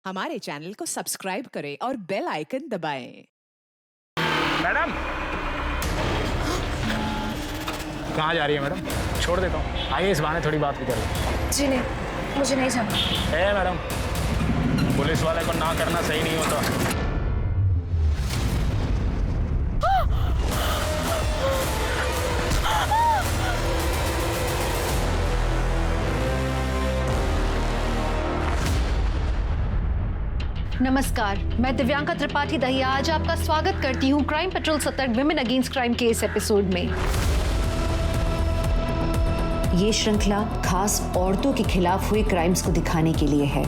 हमारे चैनल को सब्सक्राइब करें और बेल आइकन दबाएं। मैडम कहाँ जा रही है मैडम? छोड़ देता हूँ, आइए इस बहाने थोड़ी बात भी कर लो। जी नहीं, मुझे नहीं जाना। है मैडम, पुलिस वाले को ना करना सही नहीं होता। नमस्कार, मैं दिव्यांका त्रिपाठी दहिया आज आपका स्वागत करती हूँ क्राइम पेट्रोल सतर्क women against crime case episode में। ये श्रृंखला खास औरतों के खिलाफ हुए क्राइम्स को दिखाने के लिए है।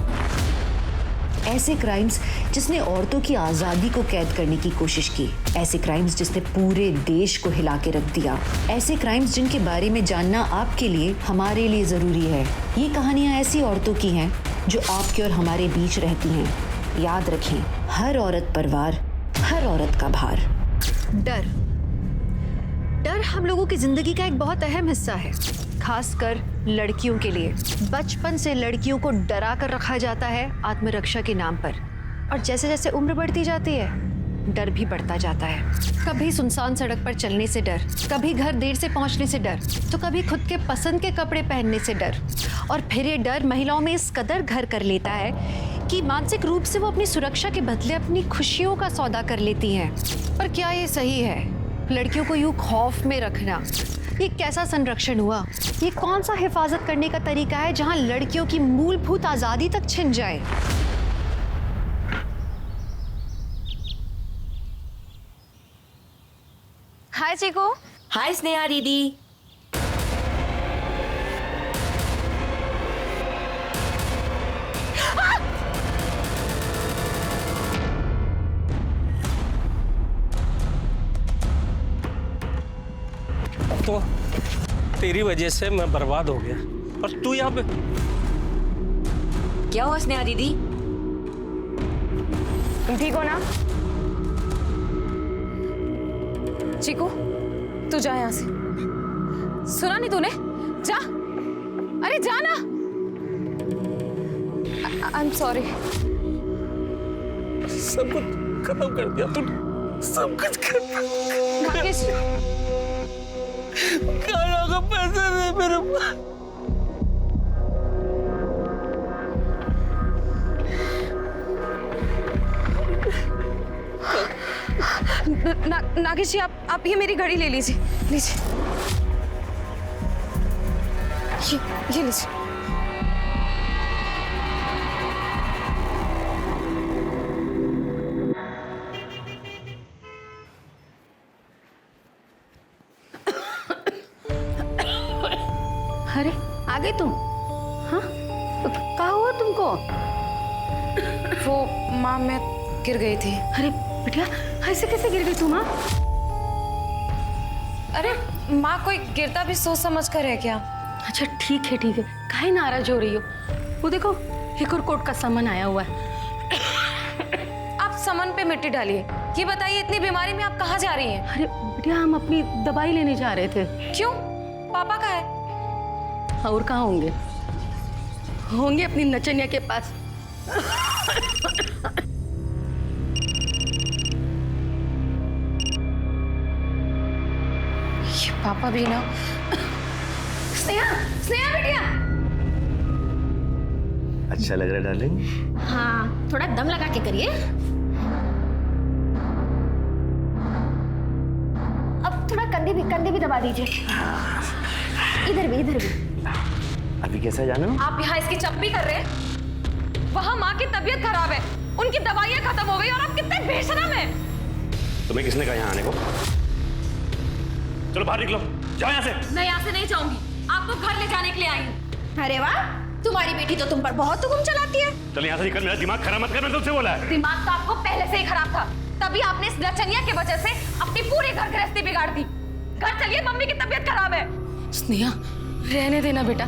ऐसे क्राइम्स जिसने औरतों की आजादी को कैद करने की कोशिश की, ऐसे क्राइम्स जिसने पूरे देश को हिला के रख दिया, ऐसे क्राइम्स जिनके बारे में जानना आपके लिए, हमारे लिए जरूरी है। ये कहानियां ऐसी औरतों की हैं जो आपके और हमारे बीच रहती हैं। याद रखें, हर औरत पर वार, हर औरत का भार। डर हम लोगों की जिंदगी का एक बहुत अहम हिस्सा है, खासकर लड़कियों के लिए। बचपन से लड़कियों को डरा कर रखा जाता है आत्मरक्षा के नाम पर, और जैसे जैसे उम्र बढ़ती जाती है डर भी बढ़ता जाता है। कभी सुनसान सड़क पर चलने से डर, कभी घर देर से पहुंचने से डर, तो कभी खुद के पसंद के कपड़े पहनने से डर। और फिर ये डर महिलाओं में इस कदर घर कर लेता है कि मानसिक रूप से वो अपनी सुरक्षा के बदले अपनी खुशियों का सौदा कर लेती हैं। पर क्या ये सही है? लड़कियों को यूं खौफ में रखना ये कैसा संरक्षण हुआ? ये कौन सा हिफाजत करने का तरीका है जहां लड़कियों की मूलभूत आजादी तक छिन जाए? हाय चीकू। हाय स्नेहा दीदी। तो तेरी वजह से मैं बर्बाद हो गया और तू यहाँ पे। क्या हुआ स्नेहा दीदी? तुम ठीक हो ना? चीकू तू जा यहाँ से। सुना नहीं तूने? जा, अरे जा ना। I am sorry. सब कुछ खत्म कर दिया तूने, सब कुछ खत्म। नागेश, खाना का पैसे दे मेरे पास। नागेश जी आप ये मेरी घड़ी ले लीजिए, लीजिए। ये लीजिए। अरे आ गई तुम? हाँ, तो कहाँ हुआ तुमको? वो माँ, मैं गिर गई थी। अरे बिटिया, ऐसे कैसे गिर गई तुम? हाँ, अरे माँ, कोई गिरता भी सोच समझ कर है क्या? अच्छा ठीक है ठीक है, काहे नाराज हो रही हो? वो देखो एक और कोर्ट का सामान आया हुआ है। आप सामान पे मिट्टी डालिए। ये बताइए, इतनी बीमारी में आप कहाँ जा रही हैं? अरे बिटिया, हम अपनी दवाई लेने जा रहे थे। क्यों? पापा कहाँ है? और कहाँ होंगे? होंगे अपनी नचनिया के पास। ये पापा भी ना। स्नेहा, स्नेहा बेटिया। अच्छा लग रहा है डार्लिंग? हाँ, थोड़ा दम लगा के करिए। अब थोड़ा कंधे भी दबा दीजिए। इधर भी। अभी कैसा जानू? आप यहाँ इसकी चप्पी कर रहे हैं? वहाँ माँ की तबीयत खराब है, उनकी दवाइयाँ खत्म हो गई और आप कितने बेशरम हैं। तुम्हें किसने कहा यहाँ आने को? चलो बाहर निकलो, जाओ यहाँ से। मैं यहाँ से नहीं जाऊंगी, आपको घर ले जाने के लिए आई हूँ। अरे वाह, तुम्हारी बेटी तो तुम पर बहुत हुक्म चलाती है। चल यहाँ से निकल, मेरा दिमाग खराब मत कर, मैंने तुमसे बोला है। दिमाग तो आपको पहले से ही खराब था, तभी आपने इस लचनिया की वजह से अपनी पूरी घर गृहस्थी बिगाड़ दी। घर चलिए, मम्मी की तबीयत खराब है। स्नेहा, रहने देना बेटा।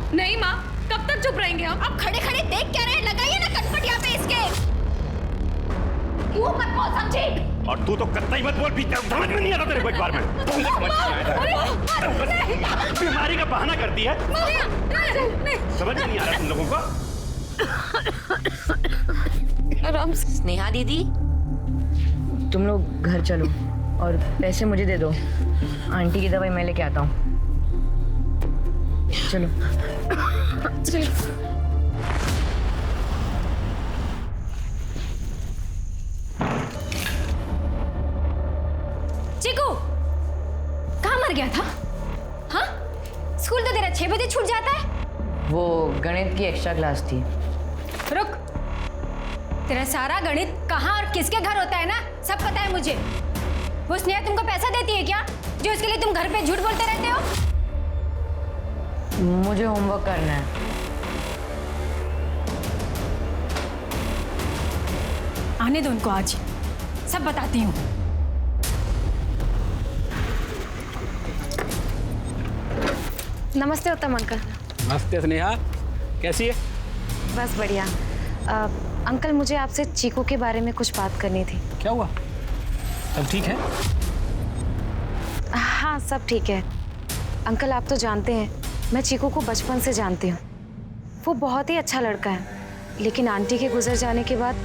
नहीं माँ, कब तक चुप रहेंगे हम? अब खड़े खड़े देख क्या रहे? लगाइए ना कटपट यहाँ पे इसके। क्यों मत बोल समझी? और तू तो कतई मत बोल, समझ में नहीं आता तेरे को एक बार में। बीमारी का बहाना करती है, समझ में नहीं आ रहा तुम लोगों को। हम स्नेहा दीदी, तुम लोग घर चलो और पैसे मुझे दे दो। आंटी की दवाई मैं लेके आता हूँ। चलो। चिकू कहाँ मर गया था? हाँ, स्कूल तो तेरा 6 बजे छूट जाता है। वो गणित की एक्स्ट्रा क्लास थी। रुक, तेरा सारा गणित कहाँ और किसके घर होता है ना, सब पता है मुझे। वो स्नेहा तुमको पैसा देती है क्या, जो इसके लिए तुम घर पे झूठ बोलते रहते हो? मुझे होमवर्क करना है। आने दो उनको, आज सब बताती हूँ। नमस्ते उत्तम अंकल। नमस्ते स्नेहा, कैसी है? बस बढ़िया। अंकल मुझे आपसे चीकू के बारे में कुछ बात करनी थी। क्या हुआ? सब ठीक है? हाँ सब ठीक है। अंकल आप तो जानते हैं मैं चीकू को बचपन से जानती हूँ। वो बहुत ही अच्छा लड़का है, लेकिन आंटी के गुजर जाने के बाद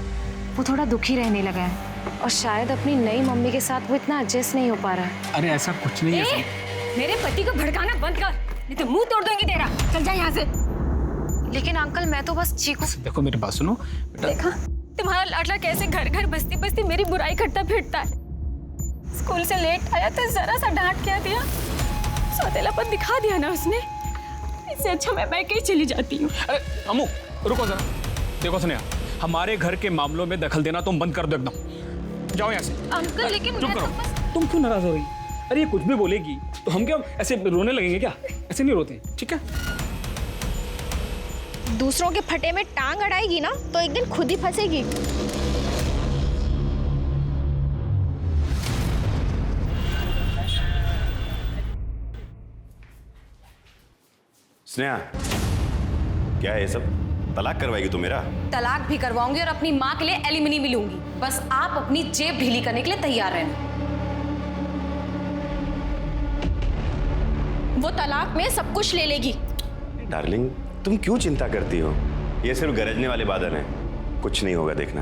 वो थोड़ा दुखी रहने लगा है और शायद अपनी नई मम्मी के साथ वो इतना एडजस्ट नहीं हो पा रहा है। अरे ऐसा कुछ नहीं है। मेरे पति को भड़काना बंद कर, नहीं तो मुंह तोड़ दूंगी तेरा। चल जा यहाँ से। लेकिन अंकल मैं तो बस चीकू। देखो मेरी बात सुनो बेटा। देखा तुम्हारा लाडला कैसे घर घर बस्ती बस्ती मेरी बुराई करता फिरता है। स्कूल से लेट आया तो जरा सा डांट क्या दिया, सौतेलापन दिखा दिया ना उसने। इससे अच्छा मैं बैठ के ही चली जाती हूँ। अरे अमू रुको जरा। देखो स्नेहा, हमारे घर के मामलों में दखल देना तुम बंद कर दो एकदम। जाओ यहाँ से। अंकल लेकिन चुप मैं करो। तो बस... तुम क्यों नाराज हो रही? अरे ये कुछ भी बोलेगी तो हम क्या ऐसे रोने लगेंगे क्या? ऐसे नहीं रोते, ठीक है? दूसरों के फटे में टांग अड़ाएगी ना तो एक दिन खुद ही फंसेगी। स्नेहा, क्या है ये सब? तलाक करवाएगी तू मेरा? तलाक भी करवाऊंगी और अपनी माँ के लिए एलिमनी भी लूंगी। बस आप अपनी जेब ढीली करने के लिए तैयार रहना। वो तलाक में सब कुछ ले लेगी। डार्लिंग, तुम क्यों चिंता करती हो? ये सिर्फ गरजने वाले बादल हैं, कुछ नहीं होगा, देखना।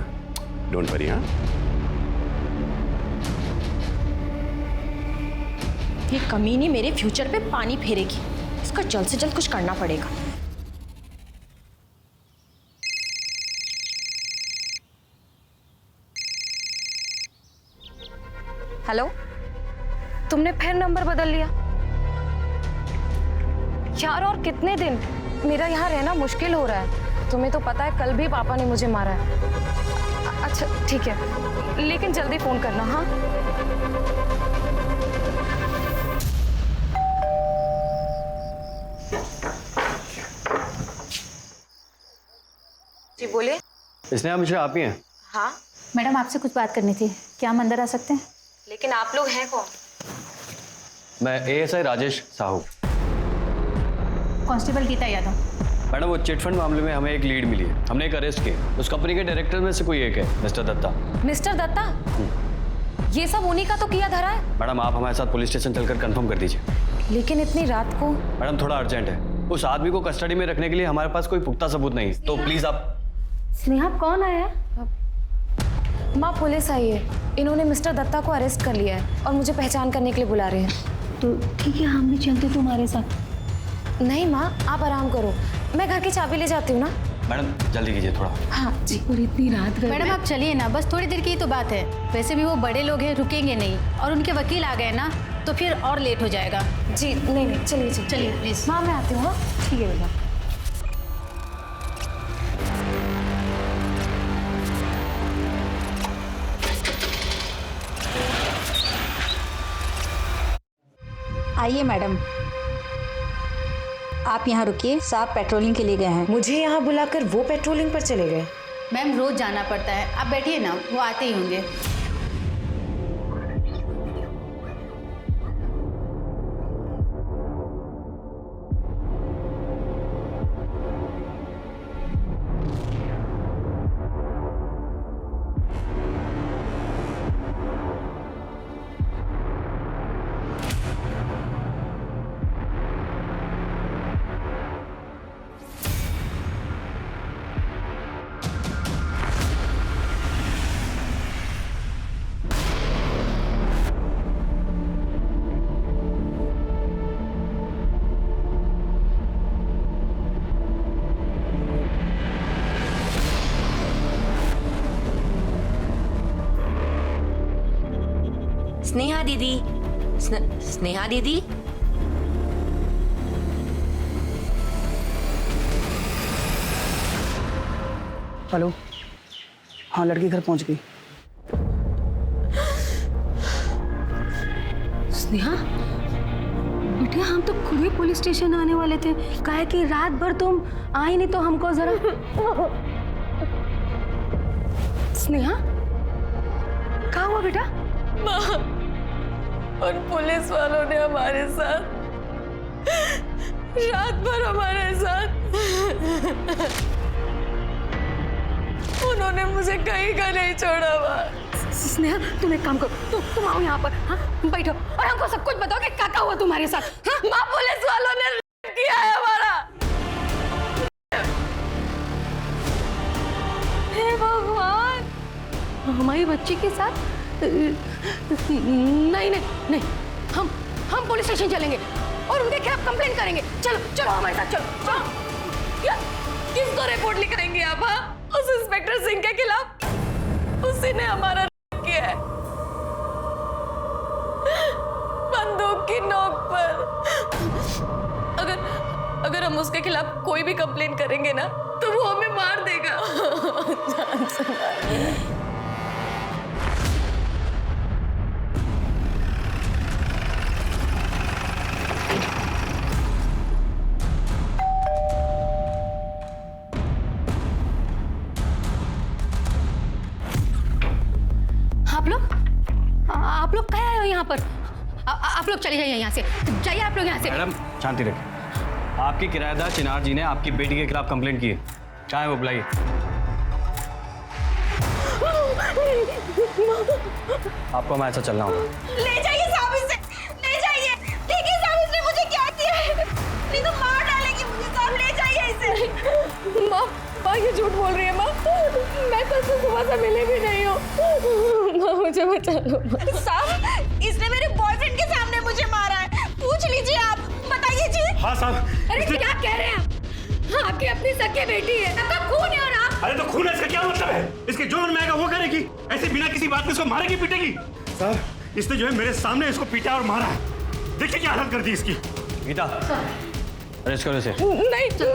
Don't worry. हाँ, ये कमीनी मेरे फ्यूचर पे पानी फेरेगी, इसका जल्द से जल्द कुछ करना पड़ेगा। हेलो, तुमने फिर नंबर बदल लिया यार? और कितने दिन? मेरा यहाँ रहना मुश्किल हो रहा है। तुम्हें तो पता है कल भी पापा ने मुझे मारा है। अच्छा ठीक है, लेकिन जल्दी फोन करना। हाँ जी बोलिए। इसने आप मुझे आप ही हैं? हाँ मैडम आपसे कुछ बात करनी थी, क्या हम अंदर आ सकते हैं? लेकिन आप लोग हैं कौन? मैं ASI Rajesh Sahu. Constable Geeta Yadav. Madam वो चिट फंड मामले में हमें एक लीड मिली है, हमने एक अरेस्ट किया। उस कंपनी के डायरेक्टर में से कोई एक है, मिस्टर दत्ता। मिस्टर दत्ता, ये सब उन्हीं का तो किया धरा है। मैडम आप हमारे साथ पुलिस स्टेशन चलकर कंफर्म कर दीजिए। लेकिन इतनी रात को? मैडम थोड़ा अर्जेंट है, उस आदमी को कस्टडी में रखने के लिए हमारे पास कोई पुख्ता सबूत नहीं, तो प्लीज आप। स्नेहा कौन आया? माँ पुलिस आई है, इन्होंने मिस्टर दत्ता को अरेस्ट कर लिया है और मुझे पहचान करने के लिए बुला रहे हैं। तो ठीक है, हम भी चलते तुम्हारे साथ। नहीं माँ आप आराम करो, मैं घर की चाबी ले जाती हूँ ना। मैडम जल्दी कीजिए थोड़ा। हाँ जी। और इतनी रात गए। मैडम आप चलिए ना, बस थोड़ी देर की ही तो बात है। वैसे भी वो बड़े लोग हैं, रुकेंगे नहीं, और उनके वकील आ गए ना तो फिर और लेट हो जाएगा। जी नहीं नहीं चलिए चलिए प्लीज। माँ मैं आती हूँ। हाँ ठीक है बेटा। आइए मैडम, आप यहाँ रुकिए, साहब पेट्रोलिंग के लिए गए हैं। मुझे यहाँ बुलाकर वो पेट्रोलिंग पर चले गए? मैम रोज जाना पड़ता है, आप बैठिए ना, वो आते ही होंगे। स्नेहा दीदी, स्नेहा दीदी। हेलो, हाँ लड़की घर पहुंच गई। स्नेहा बिटिया, हम तो खुद ही पुलिस स्टेशन आने वाले थे। काहे कि रात भर तुम आई नहीं तो हमको जरा। स्नेहा क्या हुआ बेटा? माँ, और पुलिस वालों ने हमारे साथ रात भर हमारे साथ उन्होंने मुझे कहीं का नहीं छोड़ा। माँ स्नेहा, तुम एक काम करो, तुम आओ यहाँ पर, हाँ बैठो और हमको सब कुछ बताओ कि क्या हुआ तुम्हारे साथ। हाँ? माँ, पुलिस वालों ने रेप किया है हमारा। हे भगवान, हमारी बच्ची के साथ? नहीं नहीं नहीं, हम पुलिस स्टेशन चलेंगे और उनके खिलाफ कंप्लेंट करेंगे। चलो चलो हमारे साथ, चलो चलो। क्या किसको रिपोर्ट लिखाएंगे आप? हाँ, उस इंस्पेक्टर सिंह के खिलाफ। उसी ने हमारा रेप किया है, बंदूक की नोक पर। अगर हम उसके खिलाफ कोई भी कंप्लेंट करेंगे ना तो वो हमें मार देगा। जान से मार देगा। आप लोग क्या आए हो यहाँ पर? आप लोग चले जाइए यहाँ से, जाइए आप लोग यहाँ से। मैडम शांति रखिए। आपके किराएदार चिनार जी ने आपकी बेटी के खिलाफ कंप्लेंट की है। क्या है वो, बुलाइए। आपको हमारे साथ चलना होगा। ले जाइए साहब इसे, ले जाइए। देखिए साहब इसने मुझे क्या किया है, नहीं तो मार डालेगी मुझे। साहब ले जाइए इसे। माँ ये झूठ बोल रही है। माँ, मैं कल से सुबह से मिले भी नहीं हूँ। माँ मुझे बचा लो। साहब इसने मेरे बॉयफ्रेंड के सामने मुझे मारा है, पूछ लीजिए आप, बताइए जी। हाँ साहब। अरे क्या कह रहे हैं आप? हाँ, आपकी अपनी सगी बेटी है, आपका खून है और आप। अरे तो खून है, इसका क्या मतलब है? इसके जो मन में आएगा वो करेगी, ऐसे बिना किसी बात में इसको मारेगी पीटेगी। साहब इसने जो है मेरे सामने इसको पीटा और मारा है। देखिए क्या हालत कर दी इसकी। गीता, अरेस्ट करो इसे। नहीं, छोड़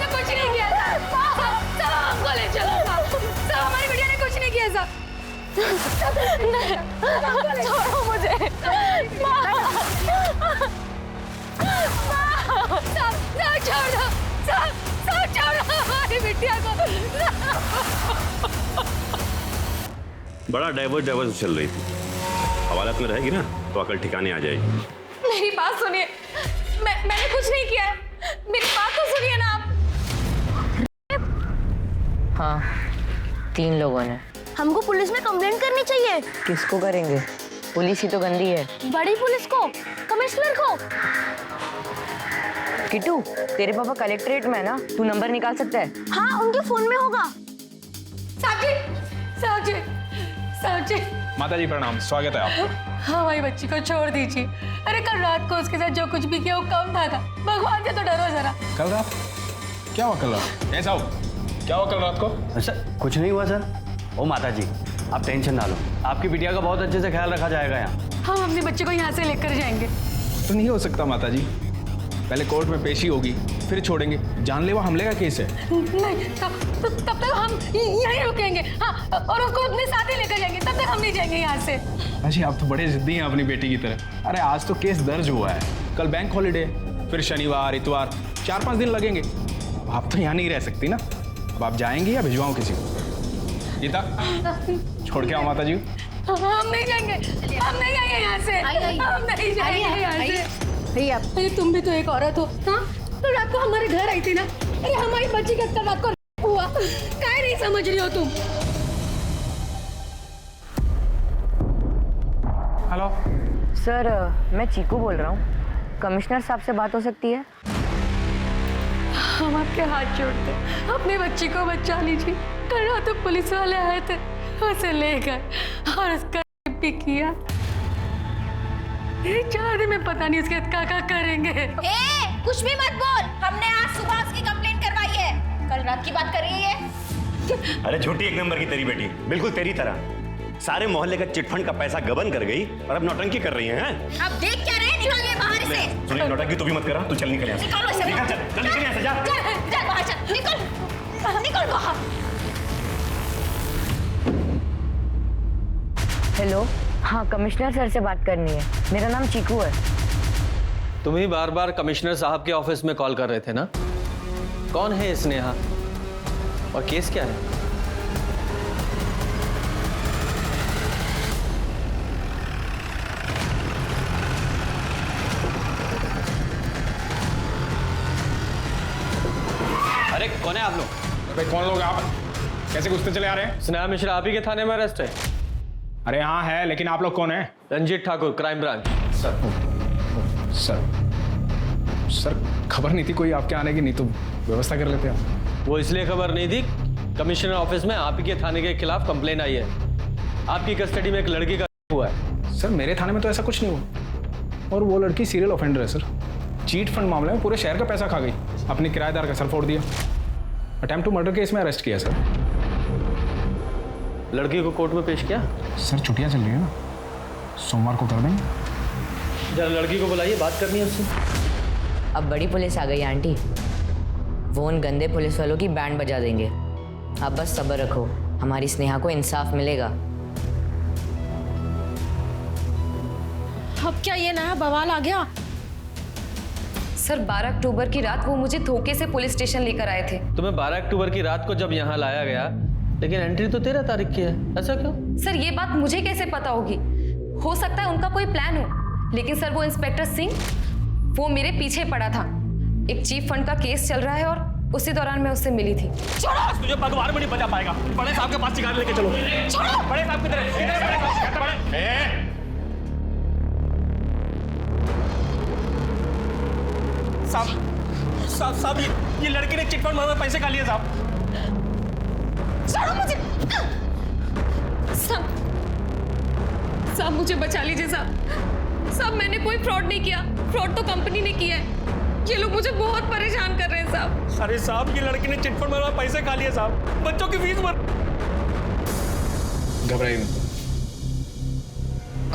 कुछ नहीं किया। हमको ले चलो। हमारी बेटिया ने कुछ नहीं किया। छोड़ो मुझे। छोड़ दो हमारी बिटिया को। बड़ा डाइवर्स चल रही थी, हवालात में रहेगी ना तो अकल ठिकाने आ जाएगी। मेरी बात सुनिए, मैंने कुछ नहीं किया है। मेरी बात तो सुनिए ना आप। हाँ, 3 लोगों ने। हमको पुलिस में कंप्लेंट करनी चाहिए। किसको करेंगे? पुलिस ही तो गंदी है। बड़ी पुलिस को, कमिश्नर को। किट्टू, तेरे पापा कलेक्ट्रेट में है ना, तू नंबर निकाल सकता है? हाँ, उनके फोन में होगा। साहब जी। माता जी प्रणाम, स्वागत है आपका। हाँ, हमारी बच्ची को छोड़ दीजिए। अरे कल रात को उसके साथ जो कुछ भी किया वो कम था। भगवान से तो डरो जरा। कल रात क्या हुआ? कल रात ऐसा हो क्या हुआ कल रात को? सर कुछ नहीं हुआ सर। ओ माता जी, आप टेंशन ना लो, आपकी बिटिया का बहुत अच्छे से ख्याल रखा जाएगा यहाँ। हम अपने बच्चे को यहाँ से लेकर जाएंगे। तो नहीं हो सकता माता जी, पहले कोर्ट में पेशी होगी फिर छोड़ेंगे। जानलेवा हमले का केस है। नहीं, तब तक हम यहीं रुकेंगे। हाँ, और उसको अपने साथ ही लेकर जाएंगे। तब तक हम नहीं जाएंगे यहाँ से। अजी आप तो बड़े जिद्दी हैं अपनी बेटी की तरह। अरे आज तो केस दर्ज हुआ है, कल बैंक हॉलीडे, फिर शनिवार इतवार 4-5 दिन लगेंगे। अब आप तो यहाँ नहीं रह सकती ना। अब आप जाएंगी या भिजवाऊं किसी को? गीता छोड़ के आओ माता जी। हम नहीं जाएंगे यहाँ से। हम नहीं जाएंगे यहाँ से। भैया, अरे तुम भी तो एक औरत हो। हाँ, तो रात को हमारे घर आई थी ना। अरे हमारी बच्ची का कल रात को हुआ, काहे नहीं समझ रही हो तुम? हेलो सर, मैं चीकू बोल रहा हूँ। कमिश्नर साहब से बात हो सकती है? हम आपके हाथ जोड़ते, अपनी बच्ची को बचा लीजिए। कल रात तो पुलिस वाले आए थे, उसे ले गए और उसका भी किया। ये 4 दिन में पता नहीं उसके क्या करेंगे। कुछ भी मत बोल, हमने आज सुबह उसकी कंप्लेंट करवाई है। कल रात की बात कर रही है। अरे झूठी एक नंबर की तेरी बेटी, बिल्कुल तेरी तरह। सारे मोहल्ले का चिटफंड का पैसा गबन कर गई और अब नौटंकी कर रही हैं। अब देख क्या रहे, निकलिए बाहर से। सुनिए, नौटंकी तू भी मत करा, तू चल निकल यहाँ से। निकलो से निकल, चल निकल यहाँ से, जा। चल बाहर चल, निकल बाहर। हेलो, हाँ कमिश्नर सर से बात करनी है। मेरा नाम चीकू है। तुम ही बार बार कमिश्नर साहब के ऑफिस में कॉल कर रहे थे ना? कौन है स्नेहा और केस क्या है? अरे कौन है आप लोग? भाई कौन लोग आप? कैसे घुसते चले आ रहे हैं? स्नेहा मिश्रा आप ही के थाने में अरेस्ट है। अरे हाँ है, लेकिन आप लोग कौन है? Ranjeet Thakur, crime branch. Sir खबर नहीं थी कोई आपके आने की, नहीं तो व्यवस्था कर लेते आप। वो इसलिए खबर नहीं थी, कमिश्नर ऑफिस में आप ही के थाने के खिलाफ कंप्लेन आई है। आपकी कस्टडी में एक लड़की का हुआ है। सर मेरे थाने में तो ऐसा कुछ नहीं हुआ, और वो लड़की सीरियल ऑफेंडर है सर। चीट फंड मामले में पूरे शहर का पैसा खा गई, अपने किराएदार का सर फोड़ दिया। अटेम्प्ट टू मर्डर केस में अरेस्ट किया सर। लड़की को कोर्ट में पेश किया? सर छुट्टियां चल रही है ना, सोमवार को कर देंगे। जरा लड़की को बुलाइए, बात करनी है उससे। अब बड़ी पुलिस आ गई आंटी, वो उन गंदे पुलिस वालों की बैंड बजा देंगे। आप बस सब्र रखो, हमारी स्नेहा को इंसाफ मिलेगा। अब क्या ये नया बवाल आ गया? सर 12 अक्टूबर की रात वो मुझे धोखे से पुलिस स्टेशन लेकर आए थे। तुम्हें 12 अक्टूबर की रात को जब यहाँ लाया गया, लेकिन एंट्री तो 13 तारीख की है, ऐसा क्यों? सर ये बात मुझे कैसे पता होगी? हो सकता है उनका कोई प्लान हो, लेकिन सर वो इंस्पेक्टर सिंह, वो मेरे पीछे पड़ा था। एक चीफ फंड का केस चल रहा है और उसी दौरान मैं उससे मिली थी। छोड़ो, तुझे भगवान में नहीं बचा पाएगा। बड़े साहब के पास शिकार लेके चलो। छोड़ो, बड़े साहब किधर है? साहब ये लड़की ने चिटफंड मामले में पैसे खा लिए साहब। छोड़ो मुझे। साहब मुझे बचा लीजिए साहब, मैंने कोई फ्रॉड नहीं किया। फ्रॉड तो कंपनी ने किया है। ये लोग मुझे बहुत परेशान कर रहे हैं साहब। अरे साहब ये लड़की ने चिटफंड मामले में पैसे खा लिए साहब, बच्चों की फीस भर। घबराइए मत,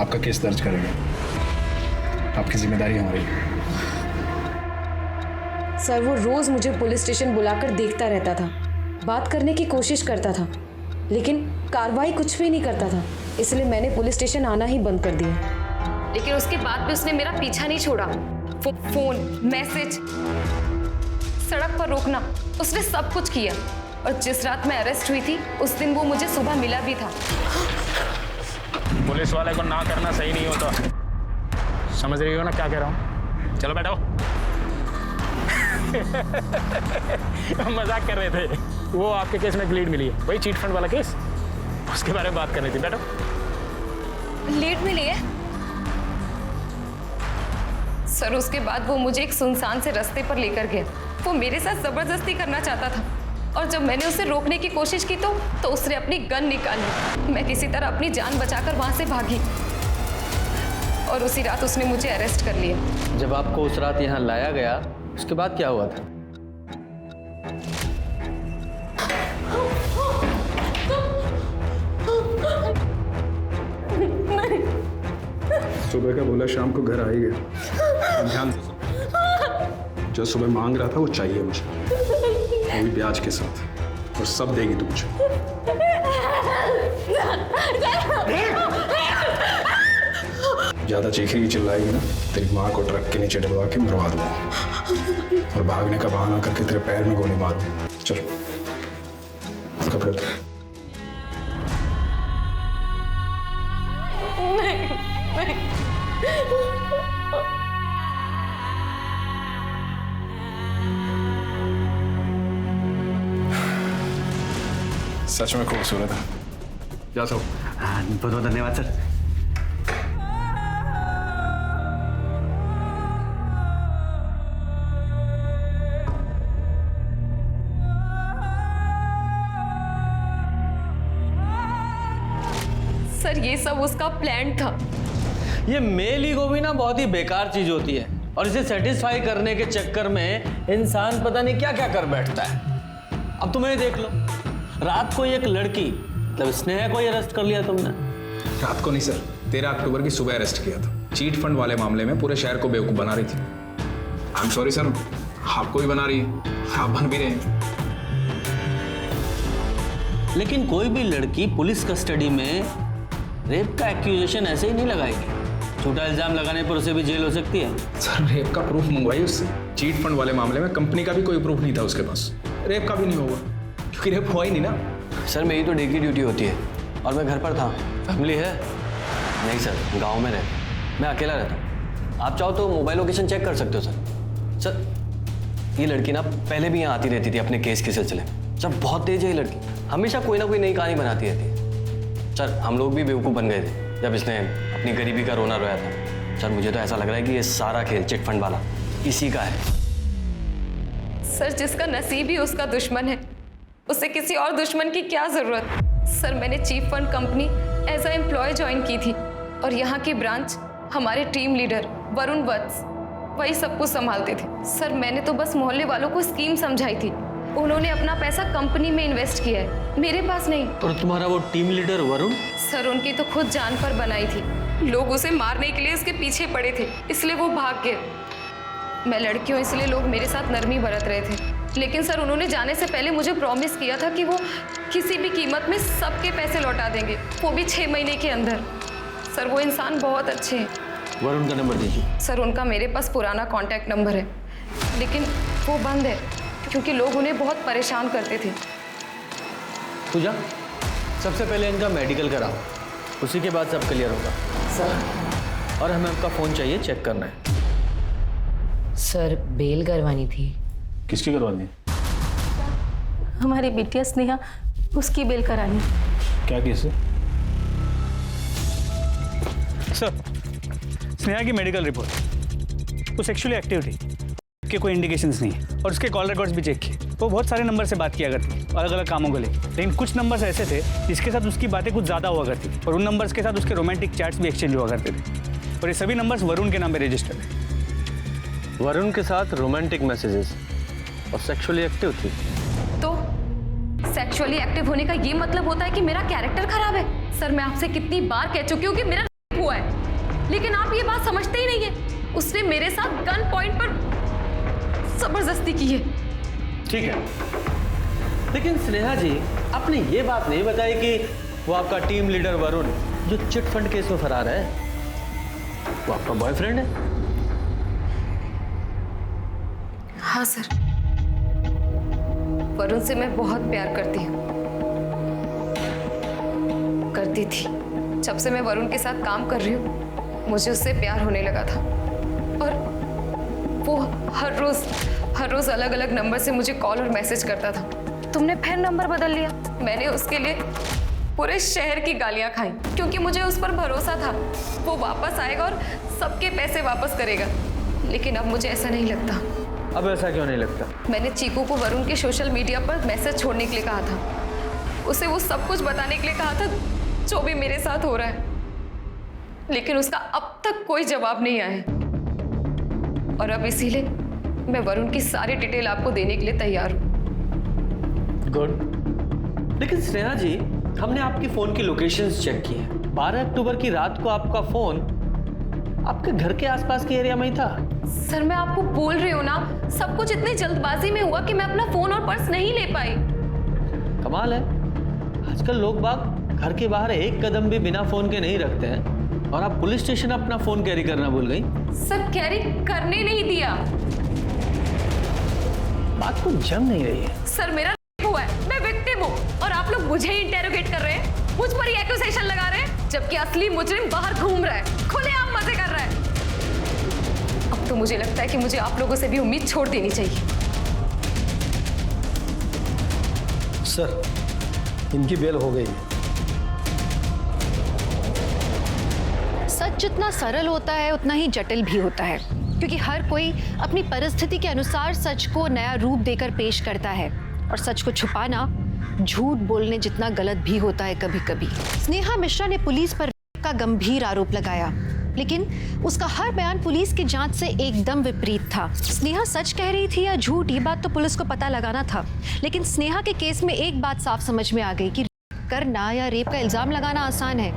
आपका केस दर्ज करेंगे, आपकी जिम्मेदारी हमारी है। सर वो रोज मुझे पुलिस स्टेशन बुलाकर देखता रहता था, बात करने की कोशिश करता था, लेकिन कार्रवाई कुछ भी नहीं करता था। इसलिए मैंने पुलिस स्टेशन आना ही बंद कर दिया। लेकिन उसके बाद भी उसने मेरा पीछा नहीं छोड़ा। फोन, मैसेज, सड़क पर रोकना, उसने सब कुछ किया। और जिस रात मैं अरेस्ट हुई थी, उस दिन वो मुझे सुबह मिला भी था। पुलिस वाले को ना करना सही नहीं होता, समझ रही हो ना क्या कह रहा हूँ? चलो बैठो। मजाक कर रहे थे। वो आपके केस में एक लीड मिली है, वही चीट फंड वाला केस, उसके बारे में बात करनी थी। बैठो। लीड मिली है? सर उसके बाद वो मुझे एक सुनसान से रास्ते पर लेकर गया। वो मेरे साथ जबरदस्ती करना चाहता था, और जब मैंने उसे रोकने की कोशिश की तो उसने अपनी गन निकाली। मैं किसी तरह अपनी जान बचाकर वहां से भागी, और उसी रात उसने मुझे अरेस्ट कर लिया। जब आपको उस रात यहाँ लाया गया, उसके बाद क्या हुआ था? सुबह का बोला, शाम को घर आई गया। ध्यान से सुनो, जो सुबह मांग रहा था वो चाहिए मुझे, वो भी ब्याज के साथ, और सब देगी तू मुझे। ज्यादा चीखेगी चिल्लाएगी ना, तेरी माँ को ट्रक के नीचे डलवा के मरवा दूंगा, और भागने का बहाना करके तेरे पैर में गोली मारूंगा। चल कपड़े उतार। सच में खूबसूरत है। जा सो। बहुत बहुत धन्यवाद सर। सर ये सब उसका प्लान था। ये मेल ईगो भी ना बहुत ही बेकार चीज होती है, और इसे सेटिस्फाई करने के चक्कर में इंसान पता नहीं क्या क्या कर बैठता है। अब तुम्हें देख लो, रात को एक लड़की, मतलब स्नेहा को ही अरेस्ट कर लिया तुमने, रात को नहीं सर, 13 अक्टूबर की सुबह अरेस्ट किया था। चीट फंड वाले मामले में पूरे शहर को बेवकूफ़ बना रही थी। आई एम सॉरी सर, आपको भी बना रही है, आप बन भी रहे हैं। लेकिन कोई भी लड़की पुलिस कस्टडी में रेप का एक्यूजेशन ऐसे ही नहीं लगाएगी। झूठा इल्जाम लगाने पर उसे भी जेल हो सकती है। सर रेप का प्रूफ मंगवाई उससे। चीट फंड वाले मामले में कंपनी का भी कोई प्रूफ नहीं था उसके पास, रेप का भी नहीं होगा क्योंकि रेप हुआ ही नहीं ना। सर मेरी तो डे की ड्यूटी होती है और मैं घर पर था। फैमिली है? नहीं सर, गांव में रहता, मैं अकेला रहता हूँ। आप चाहो तो मोबाइल लोकेशन चेक कर सकते हो सर। सर ये लड़की ना पहले भी यहाँ आती रहती थी अपने केस के सिलसिले में। सर बहुत तेज है ये लड़की, हमेशा कोई ना कोई नई कहानी बनाती रहती है। सर हम लोग भी बेवकूफ़ बन गए थे जब इसने अपनी गरीबी का रोना रोया था। सर मुझे तो ऐसा लग रहा है कि ये सारा खेल चिट फंड वाला इसी का है। सर जिसका नसीब ही उसका दुश्मन है, उसे किसी और दुश्मन की क्या जरूरत। सर मैंने chit fund company as a employee join की थी और यहाँ की ब्रांच हमारे टीम लीडर वरुण वत्स वही सब कुछ संभालते थे। सर मैंने तो बस मोहल्ले वालों को स्कीम समझाई थी, उन्होंने अपना पैसा कंपनी में इन्वेस्ट किया है, मेरे पास नहीं। और तुम्हारा वो टीम लीडर वरुण? सर उनकी तो खुद जान पर बनाई थी, लोग उसे मारने के लिए उसके पीछे पड़े थे, इसलिए वो भाग गए। मैं लड़की हूँ इसलिए लोग मेरे साथ नरमी बरत रहे थे, लेकिन सर उन्होंने जाने से पहले मुझे प्रॉमिस किया था कि वो किसी भी कीमत में सबके पैसे लौटा देंगे, वो भी 6 महीने के अंदर। सर वो इंसान बहुत अच्छे हैं। वरुण का नंबर दीजिए। सर उनका मेरे पास पुराना कॉन्टैक्ट नंबर है, लेकिन वो बंद है क्योंकि लोग उन्हें बहुत परेशान करते थे। पूजा, सबसे पहले इनका मेडिकल कराओ, उसी के बाद सब क्लियर होगा। सर और हमें आपका फ़ोन चाहिए, चेक करना है। सर बेल करवानी थी। किसकी करवानी? हमारी बिटिया स्नेहा, उसकी बेल करानी। क्या केस है? सर स्नेहा की मेडिकल रिपोर्ट, वो सेक्सुअली एक्टिव थी, के कोई इंडिकेशंस नहीं है और उसके कॉल रिकॉर्ड्स भी चेक किए। वो बहुत सारे नंबर से बात किया करती, अलग अलग कामों को लेकर, लेकिन कुछ नंबर्स ऐसे थे जिसके साथ उसकी बातें कुछ ज़्यादा हुआ करती थी और उन नंबर्स के साथ उसके रोमांटिक चैट्स भी एक्सचेंज हुआ करते थे और ये सभी नंबर्स वरुण के नाम पे रजिस्टर्ड है। वरुण के साथ रोमांटिक मैसेजेस और सेक्सुअली एक्टिव थी। तो सेक्सुअली एक्टिव होने का ये मतलब होता है कि मेरा कैरेक्टर खराब है। सर मैं आपसे कितनी बार कह चुकी हूँ कि मेरा हुआ है, लेकिन आप ये बात समझते ही नहीं है। उसने मेरे साथ गन पॉइंट पर जबरदस्ती की है। ठीक है, लेकिन स्नेहा जी आपने ये बात नहीं बताई कि वो आपका टीम लीडर वरुण जो चिट फंड केस में फरार है, वो आपका बॉयफ्रेंड है। हाँ सर, वरुण से मैं बहुत प्यार करती हूँ, करती थी। जब से मैं वरुण के साथ काम कर रही हूँ मुझे उससे प्यार होने लगा था और वो हर रोज अलग अलग नंबर से मुझे कॉल और मैसेज करता था। तुमने फिर नंबर बदल लिया। मैंने उसके लिए पूरे शहर की गालियां खाई क्योंकि मुझे उस पर भरोसा था वो वापस आएगा और सबके पैसे वापस करेगा, लेकिन अब मुझे ऐसा नहीं लगता। अब ऐसा क्यों नहीं लगता? मैंने चीकू को वरुण के सोशल मीडिया पर मैसेज छोड़ने के लिए कहा था, उसे वो सब कुछ बताने के लिए कहा था जो भी मेरे साथ हो रहा है, लेकिन उसका अब तक कोई जवाब नहीं आया और अब इसीलिए मैं वरुण की सारी डिटेल आपको देने के लिए तैयार हूँ। गुड, लेकिन स्नेहा जी हमने आपकी फोन की लोकेशंस चेक की है। 12 अक्टूबर की रात को आपका फोन आपके घर के आसपास के एरिया में ही था। सर मैं आपको बोल रही हूँ ना, सब कुछ इतनी जल्दबाजी में हुआ कि मैं अपना फोन और पर्स नहीं ले पाई। कमाल है, आजकल लोग बाग घर के बाहर एक कदम भी बिना फोन के नहीं रखते हैं और आप पुलिस स्टेशन अपना फोन कैरी करना भूल गई। सर कैरी करने नहीं दिया। बात को जम नहीं रही है। सर मेरा हुआ है, मैं विक्टिम हूँ और आप लोग मुझे ही इंटेरोगेट कर रहे हैं, मुझ पर ही एक्यूजेशन लगा रहे हैं, जबकि असली मुजरिम बाहर घूम रहा है, खुलेआम मजे कर रहा है। अब तो मुझे लगता है कि मुझे आप लोगों से भी उम्मीद छोड़ देनी चाहिए। सर इनकी बेल हो गई है। सच जितना सरल होता है उतना ही जटिल भी होता है, क्योंकि हर कोई अपनी परिस्थिति के अनुसार सच को नया रूप देकर पेश करता है और सच को छुपाना झूठ बोलने जितना गलत भी होता है कभी कभी। स्नेहा मिश्रा ने पुलिस पर का गंभीर आरोप लगाया, लेकिन उसका हर बयान पुलिस की जांच से एकदम विपरीत था। स्नेहा सच कह रही थी या झूठ, ये बात तो पुलिस को पता लगाना था, लेकिन स्नेहा के केस में एक बात साफ समझ में आ गई कि करना या रेप का इल्जाम लगाना आसान है,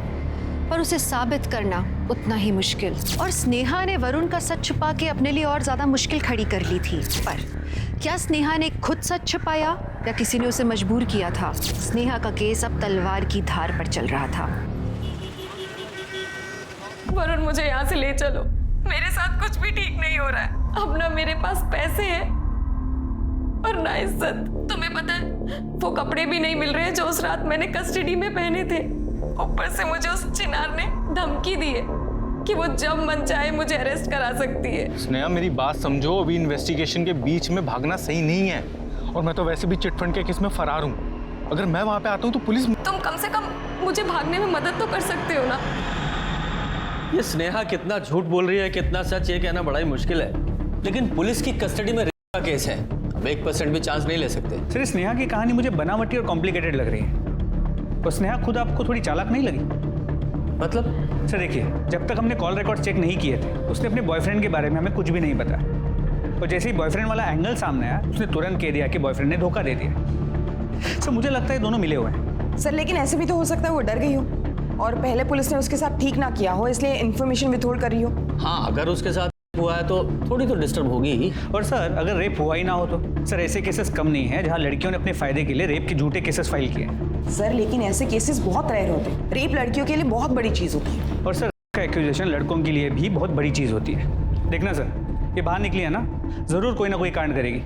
पर उसे साबित करना उतना ही मुश्किल। और स्नेहा ने वरुण का सच छुपा के अपने लिए और ज्यादा मुश्किल खड़ी कर ली थी। पर क्या स्नेहा ने खुद सच छुपाया या किसी ने उसे मजबूर किया था? स्नेहा का केस अब तलवार की धार पर चल रहा था। वरुण, मुझे यहाँ से ले चलो। मेरे साथ कुछ भी ठीक नहीं हो रहा है। अब ना मेरे पास पैसे हैं और ना इज्जत। तुम्हें पता है, वो कपड़े भी नहीं मिल रहे जो उस रात मैंने कस्टडी में पहने थे। ऊपर से मुझे उस चिनार ने धमकी दी है कि वो जब मन चाहे मुझे अरेस्ट करा सकती है। स्नेहा, मेरी बात समझो। अभी इन्वेस्टिगेशन के बीच में भागना सही नहीं है, और मैं तो वैसे भी चिटफंड के केस में फरार हूँ। अगर मैं वहां पे आता हूँ तो पुलिस... तुम कम से कम मुझे भागने में मदद तो कर सकते हो ना। ये स्नेहा कितना झूठ बोल रही है, कितना सच, ये कहना बड़ा ही मुश्किल है। लेकिन पुलिस की कस्टडी में रेप का केस है, अब 1% भी चांस नहीं ले सकते। सर, स्नेहा की कहानी मुझे बनावटी और कॉम्प्लिकेटेड लग रही है। और स्नेहा खुद आपको थोड़ी चालाक नहीं लगी? मतलब? सर देखिए, जब तक हमने कॉल रिकॉर्ड चेक नहीं किए थे, उसने अपने बॉयफ्रेंड के बारे में हमें कुछ भी नहीं बताया। और जैसे ही बॉयफ्रेंड वाला एंगल सामने आया, उसने तुरंत कह दिया कि बॉयफ्रेंड ने धोखा दे दिया। सर, मुझे लगता है दोनों मिले हुए हैं। सर, लेकिन ऐसे भी तो हो सकता है वो डर गई हो और पहले पुलिस ने उसके साथ ठीक ना किया हो, इसलिए इन्फॉर्मेशन विथहोल्ड कर रही हो। हाँ, अगर उसके साथ हुआ है तो थोड़ी तो डिस्टर्ब होगी ही। और सर, अगर रेप हुआ ही ना हो तो? सर, ऐसे केसेस कम नहीं है जहां लड़कियों ने अपने फायदे के लिए रेप के झूठे केसेस फाइल किए हैं। सर, लेकिन ऐसे केसेस बहुत रेयर होते हैं। रेप लड़कियों के लिए बहुत बड़ी चीज होती है। और सर, एक्यूजेशन लड़कों के लिए भी बहुत बड़ी चीज होती है। देखना सर, ये बाहर निकली है ना, जरूर कोई ना कोई कांड करेगी।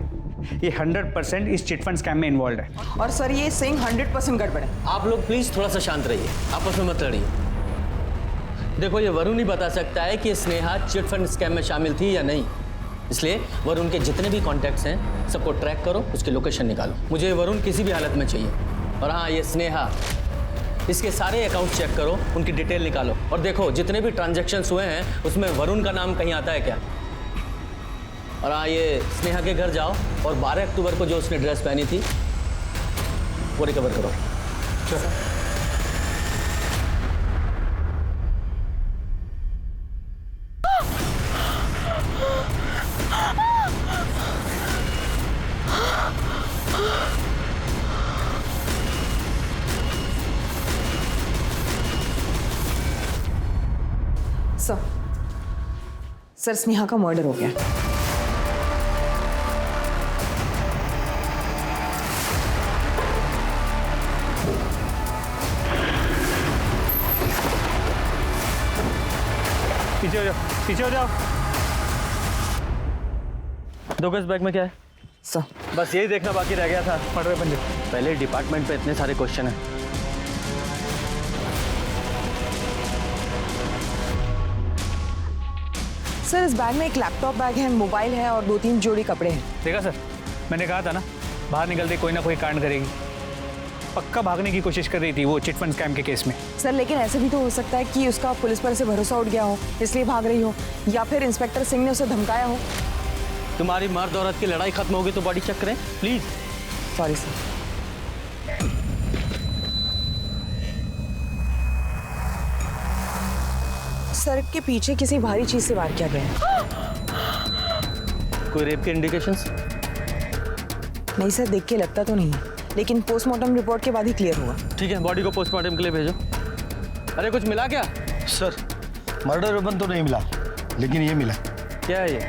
ये 100% इस चिटफंड स्कैम में इन्वॉल्व है। और सर, ये सिंह 100% गड़बड़ है। आप लोग प्लीज थोड़ा सा शांत रहिए, आपस में मत लड़िए। देखो, ये वरुण ही बता सकता है कि स्नेहा चिटफंड स्कैम में शामिल थी या नहीं। इसलिए वरुण के जितने भी कॉन्टैक्ट्स हैं सबको ट्रैक करो, उसकी लोकेशन निकालो। मुझे वरुण किसी भी हालत में चाहिए। और हाँ, ये स्नेहा, इसके सारे अकाउंट चेक करो, उनकी डिटेल निकालो और देखो जितने भी ट्रांजैक्शंस हुए हैं उसमें वरुण का नाम कहीं आता है क्या। और हाँ, ये स्नेहा के घर जाओ और 12 अक्टूबर को जो उसने ड्रेस पहनी थी वो रिकवर करो। सर, स्नेहा का मर्डर हो गया। पीछे हो जाओ, पीछे हो जाओ। 2 गज बैग में क्या है? सर, बस यही देखना बाकी रह गया था। पढ़ रहे बंदे। पहले डिपार्टमेंट पे इतने सारे क्वेश्चन हैं। सर, इस बैग में एक लैपटॉप बैग है, मोबाइल है और 2-3 जोड़ी कपड़े हैं। देखा सर, मैंने कहा था ना, बाहर निकलते कोई ना कोई कांड करेगी। पक्का भागने की कोशिश कर रही थी वो चिटफंड स्कैम के केस में। सर, लेकिन ऐसे भी तो हो सकता है कि उसका पुलिस पर से भरोसा उठ गया हो, इसलिए भाग रही हो, या फिर इंस्पेक्टर सिंह ने उसे धमकाया हो। तुम्हारी मर्द औरत की लड़ाई खत्म होगी तो बॉडी चेक करें प्लीज। Sorry sir. सर के पीछे किसी भारी चीज से वार किया गया है। कोई रेप के इंडिकेशंस? नहीं सर, देख के लगता तो नहीं है, लेकिन पोस्टमार्टम रिपोर्ट के बाद ही क्लियर होगा। ठीक है, बॉडी को पोस्टमार्टम के लिए भेजो। अरे कुछ मिला क्या? सर, मर्डर वेपन तो नहीं मिला, लेकिन ये मिला। क्या है ये?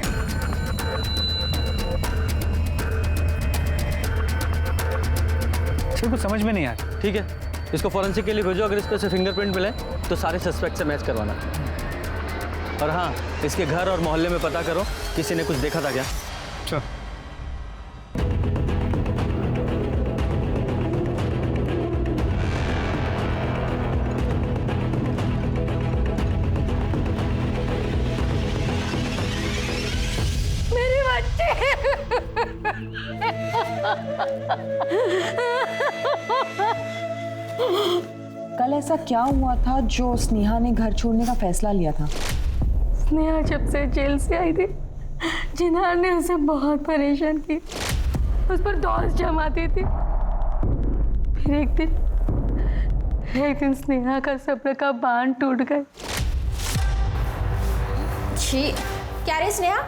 कुछ समझ में नहीं आया। ठीक है, इसको फॉरेंसिक के लिए भेजो। अगर इस पर से फिंगरप्रिंट मिले तो सारे सस्पेक्ट से मैच करवाना। और हाँ, इसके घर और मोहल्ले में पता करो किसी ने कुछ देखा था क्या। अच्छा। मेरे बच्चे। कल ऐसा क्या हुआ था जो स्नेहा ने घर छोड़ने का फैसला लिया था? स्नेहा जब से जेल से आई थी, जिन्हार ने उसे बहुत परेशान की, उस पर डॉल्स जमाती थी। फिर एक दिन स्नेहा का सब्र का बांध टूट गया। छी, क्या रे स्नेहा,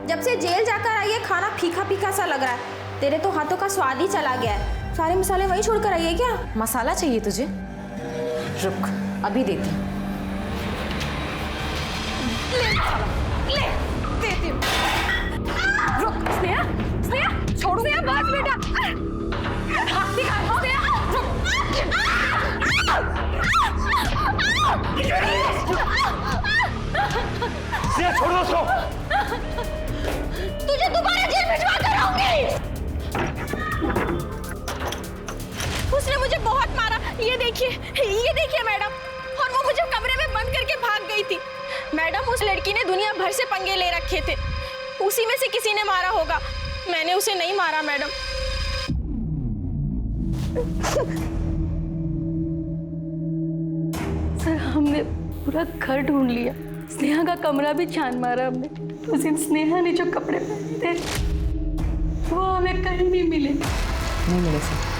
जब से जेल जाकर आई है खाना फीका फीका सा लग रहा है। तेरे तो हाथों का स्वाद ही चला गया है। सारे मसाले वही छोड़कर आई है क्या? मसाला चाहिए तुझे? रुक, अभी देती हूँ। ले साला, ले देती हूँ। रुक स्नेहा, स्नेहा छोड़ स्नेहा, बस बेटा। हाथ दिखा स्नेहा, स्नेहा छोड़ दो उसको। तुझे दोबारा जेल भिजवा कर रहूंगी। उसने मुझे बहुत मारा, ये देखिए मैडम, और वो मुझे कमरे में बंद करके भाग गई थी। मैडम उस लड़की ने दुनिया भर से पंगे ले रखे थे, उसी में से किसी ने मारा होगा। मैंने उसे नहीं मारा मैडम। सर हमने पूरा घर ढूंढ लिया, स्नेहा का कमरा भी छान मारा हमने। उस दिन स्नेहा ने जो कपड़े पहने थे वो हमें कहीं नहीं मिले। नहीं मिले सर।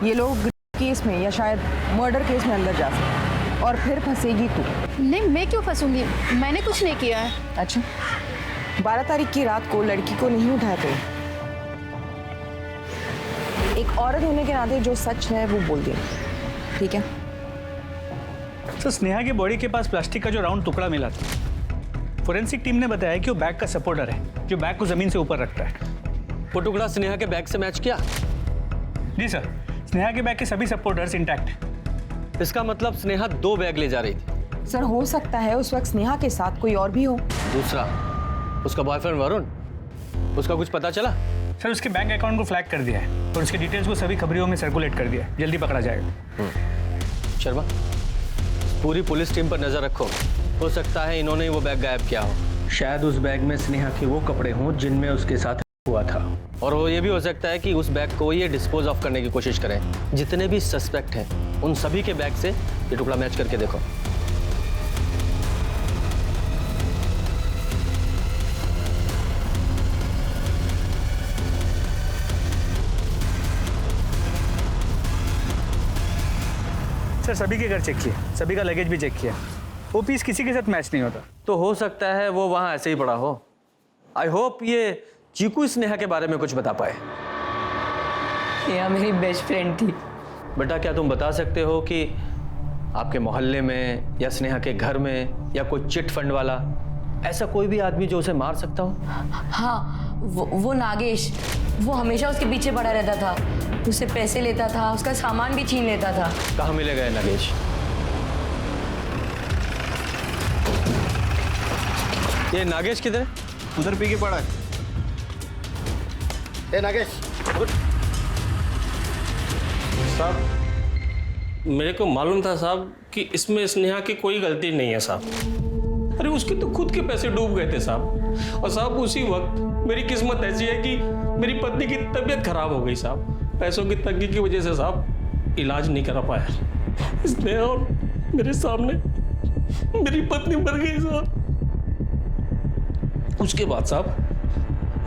ये लोग केस में या शायद मर्डर केस में अंदर जा सकते और फिर फंसेगी तू। नहीं, मैं क्यों फंसूंगी? मैंने कुछ नहीं किया है। अच्छा, 12 तारीख की रात को लड़की को नहीं उठाया थे। एक औरत होने के नाते जो सच है वो बोल दिया, ठीक है? तो स्नेहा के बॉडी के पास प्लास्टिक का जो राउंड टुकड़ा मिला था, फोरेंसिक टीम ने बताया कि वो बैग का सपोर्टर है, जो बैग को जमीन से ऊपर रखता है। वो टुकड़ा स्नेहा के बैग से मैच किया? जी सर, स्नेहा के बैग के सभी सपोर्टर्स इंटैक्ट हैं। इसका मतलब स्नेहा 2 बैग ले जा रही थी। सर हो सकता है उस वक्त स्नेहा के साथ कोई और भी हो। दूसरा, उसका बॉयफ्रेंड वरुण, उसका कुछ पता चला? सर उसके बैंक अकाउंट को फ्लैग कर दिया है और उसके डिटेल्स को सभी खबरियों में सर्कुलेट कर दिया है। जल्दी पकड़ा जाएगा। शर्मा, पूरी पुलिस टीम पर नजर रखो, हो सकता है इन्होंने ही वो बैग गायब किया हो। शायद उस बैग में स्नेहा के वो कपड़े हों जिनमें उसके साथ हुआ था। और वो ये भी हो सकता है कि उस बैग को ये डिस्पोज ऑफ करने की कोशिश करें। जितने भी सस्पेक्ट हैं उन सभी के बैग से ये टुकड़ा मैच करके देखो। सर सभी के घर चेक किया, सभी का लगेज भी चेक किया, वो पीस किसी के साथ मैच नहीं होता। तो हो सकता है वो वहां ऐसे ही पड़ा हो। आई होप ये चीकू स्नेहा के बारे में कुछ बता पाए। स्नेहा मेरी बेस्ट फ्रेंड थी। बेटा, क्या तुम बता सकते हो कि आपके मोहल्ले में या स्नेहा के घर में या कोई चिट फंड वाला ऐसा कोई भी आदमी जो उसे मार सकता हो? हाँ, वो नागेश, वो हमेशा उसके पीछे पड़ा रहता था, उससे पैसे लेता था, उसका सामान भी छीन लेता था। कहाँ मिलेगा ये नागेश? ये नागेश किधर है? उधर पी के पड़ा है। ए नागेश, साहब मेरे को मालूम था साहब कि इसमें स्नेहा की कोई गलती नहीं है साहब। अरे उसके तो खुद के पैसे डूब गए थे साहब। और साहब उसी वक्त मेरी किस्मत ऐसी है कि मेरी पत्नी की तबीयत खराब हो गई साहब। पैसों की तंगी की वजह से साहब इलाज नहीं करा पाया स्नेहा, और मेरे सामने मेरी पत्नी मर गई साहब। उसके बाद साहब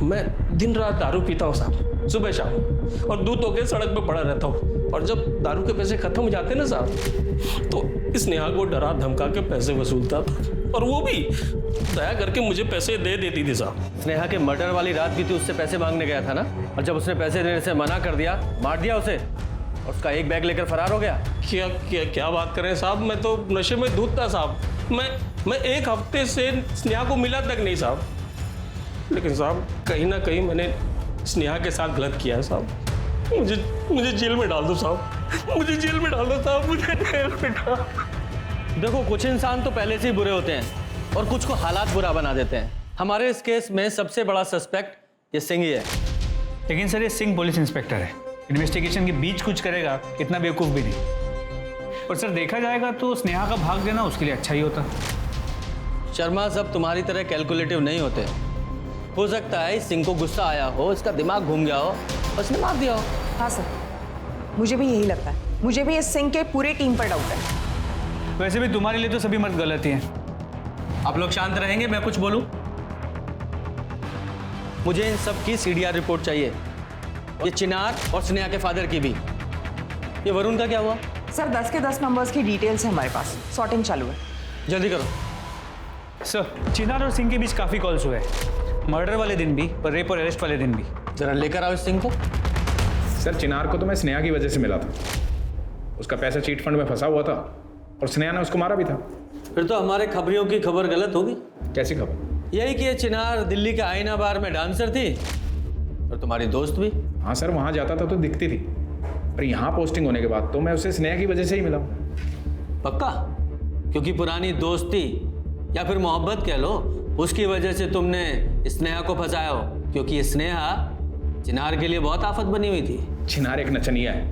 मैं दिन रात दारू पीता हूँ साहब, सुबह शाम, और दूध होकर सड़क पे पड़ा रहता हूँ। और जब दारू के पैसे खत्म हो जाते ना साहब, तो स्नेहा को डरा धमका के पैसे वसूलता था, और वो भी दया करके मुझे पैसे दे देती थी साहब। स्नेहा के मर्डर वाली रात भी तू उससे पैसे मांगने गया था ना, और जब उसने पैसे देने से मना कर दिया, मार दिया उसे, और उसका एक बैग लेकर फरार हो गया। क्या क्या क्या बात करें साहब, मैं तो नशे में धुत था साहब। मैं 1 हफ्ते से स्नेहा को मिला तक नहीं साहब। लेकिन साहब कहीं ना कहीं मैंने स्नेहा के साथ गलत किया है साहब। मुझे जेल में डाल दो साहब, मुझे जेल में डाल दो साहब, मुझे जेल में डाल। देखो, कुछ इंसान तो पहले से ही बुरे होते हैं और कुछ को हालात बुरा बना देते हैं। हमारे इस केस में सबसे बड़ा सस्पेक्ट ये सिंह ही है। लेकिन सर ये सिंह पुलिस इंस्पेक्टर है, इन्वेस्टिगेशन के बीच कुछ करेगा, इतना बेवकूफ़ भी नहीं। और सर देखा जाएगा तो स्नेहा का भाग देना उसके लिए अच्छा ही होता। शर्मा, सब तुम्हारी तरह कैलकुलेटिव नहीं होते। हो सकता है सिंह को गुस्सा आया हो, इसका दिमाग घूम गया हो, उसने मार दिया हो। हाँ सर, मुझे भी यही लगता है। मुझे भी इस सिंह के पूरे टीम पर डाउट है। वैसे भी तुम्हारे लिए तो सभी मर्द गलत ही हैं। आप लोग शांत रहेंगे, मैं कुछ बोलूं? मुझे इन सब की सीडीआर रिपोर्ट चाहिए, ये चिनार और स्नेहा के फादर की भी। ये वरुण का क्या हुआ? सर 10 के 10 नंबर्स की डिटेल्स है हमारे पास, सॉर्टिंग चालू है। जल्दी करो। सर चिनार और सिंह के बीच काफ़ी कॉल्स हुए, मर्डर वाले दिन भी और रेप और अरेस्ट वाले दिन भी। जरा लेकर आओ इस सिंह को। सर चिनार को तो मैं स्नेहा की वजह से मिला था। उसका पैसा चीट फंड में फंसा हुआ था और स्नेहा ने उसको मारा भी था। फिर तो हमारे खबरियों की खबर गलत होगी। कैसी खबर? यही कि ये चिनार दिल्ली के आईना बार में डांसर थी और तुम्हारी दोस्त भी। हाँ सर, वहाँ जाता था तो दिखती थी, पर यहाँ पोस्टिंग होने के बाद तो मैं उसे स्नेहा की वजह से ही मिला। पक्का? क्योंकि पुरानी दोस्ती या फिर मोहब्बत कह लो, उसकी वजह से तुमने स्नेहा को फंसाया हो? क्योंकि ये स्नेहा चिनार के लिए बहुत आफत बनी हुई थी। चिनार एक नचनिया है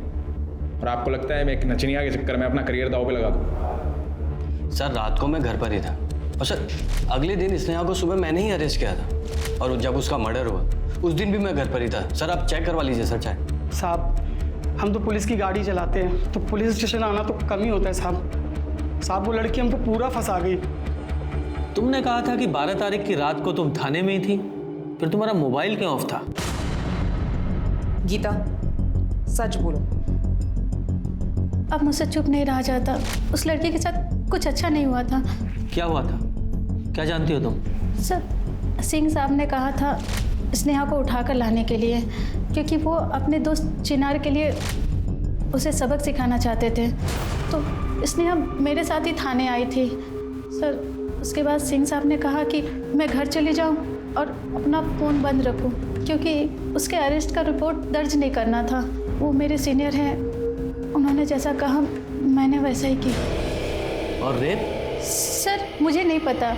और आपको लगता है मैं एक नचनिया के चक्कर में अपना करियर दांव पे लगा दूँ? सर रात को मैं घर पर ही था और सर अगले दिन स्नेहा को सुबह मैंने ही अरेस्ट किया था और जब उसका मर्डर हुआ उस दिन भी मैं घर पर ही था। सर आप चेक करवा लीजिए सर चाहे। साहब हम तो पुलिस की गाड़ी चलाते हैं तो पुलिस स्टेशन आना तो कम ही होता है साहब। वो लड़की हमको पूरा फंसा गई। तुमने कहा था कि 12 तारीख की रात को तुम थाने में ही थी, फिर तुम्हारा मोबाइल क्यों ऑफ था? गीता सच बोलो। अब मुझसे चुप नहीं रहा जाता। उस लड़के के साथ कुछ अच्छा नहीं हुआ था। क्या हुआ था? क्या जानती हो तुम? सर सिंह साहब ने कहा था स्नेहा को उठाकर लाने के लिए, क्योंकि वो अपने दोस्त चिनार के लिए उसे सबक सिखाना चाहते थे। तो स्नेहा मेरे साथ ही थाने आई थी। सर उसके बाद सिंह साहब ने कहा कि मैं घर चली जाऊं और अपना फ़ोन बंद रखूं, क्योंकि उसके अरेस्ट का रिपोर्ट दर्ज नहीं करना था। वो मेरे सीनियर हैं, उन्होंने जैसा कहा मैंने वैसा ही किया। और रेप? सर मुझे नहीं पता,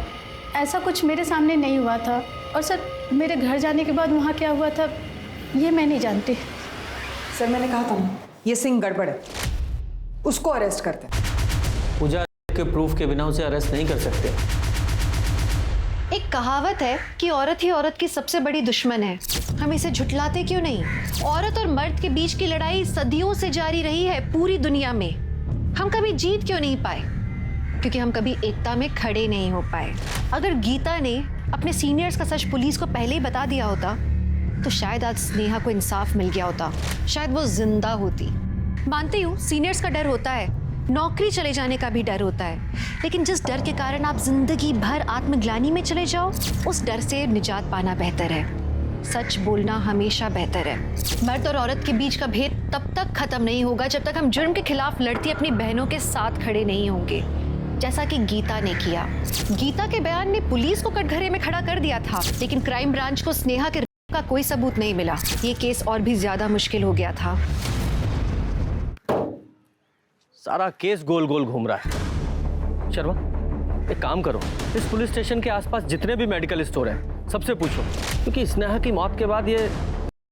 ऐसा कुछ मेरे सामने नहीं हुआ था। और सर मेरे घर जाने के बाद वहाँ क्या हुआ था ये मैं नहीं जानती। सर मैंने कहा था ना ये सिंह गड़बड़ है, उसको अरेस्ट करते हैं। पूजा के प्रूफ के बिना उसे अरेस्ट नहीं कर सकते। एक कहावत है कि औरत ही औरत की सबसे बड़ी दुश्मन है। हम इसे झुठलाते क्यों नहीं? औरत और मर्द के बीच की लड़ाई सदियों से जारी रही है पूरी दुनिया में। हम कभी जीत क्यों नहीं पाए? क्योंकि हम कभी एकता में खड़े नहीं हो पाए। अगर गीता ने अपने सीनियर्स का सच पुलिस को पहले ही बता दिया होता तो शायद आज स्नेहा को इंसाफ मिल गया होता, शायद वो जिंदा होती। मानती हूँ सीनियर्स का डर होता है, नौकरी चले जाने का भी डर होता है, लेकिन जिस डर के कारण आप जिंदगी भर आत्मग्लानि में चले जाओ उस डर से निजात पाना बेहतर है। सच बोलना हमेशा बेहतर है। मर्द और औरत के बीच का भेद तब तक खत्म नहीं होगा जब तक हम जुर्म के खिलाफ लड़ती अपनी बहनों के साथ खड़े नहीं होंगे, जैसा कि गीता ने किया। गीता के बयान ने पुलिस को कटघरे में खड़ा कर दिया था, लेकिन क्राइम ब्रांच को स्नेहा के का कोई सबूत नहीं मिला। ये केस और भी ज्यादा मुश्किल हो गया था। सारा केस गोल गोल घूम रहा है। शर्मा एक काम करो, इस पुलिस स्टेशन के आसपास जितने भी मेडिकल स्टोर हैं सबसे पूछो, क्योंकि स्नेहा की मौत के बाद ये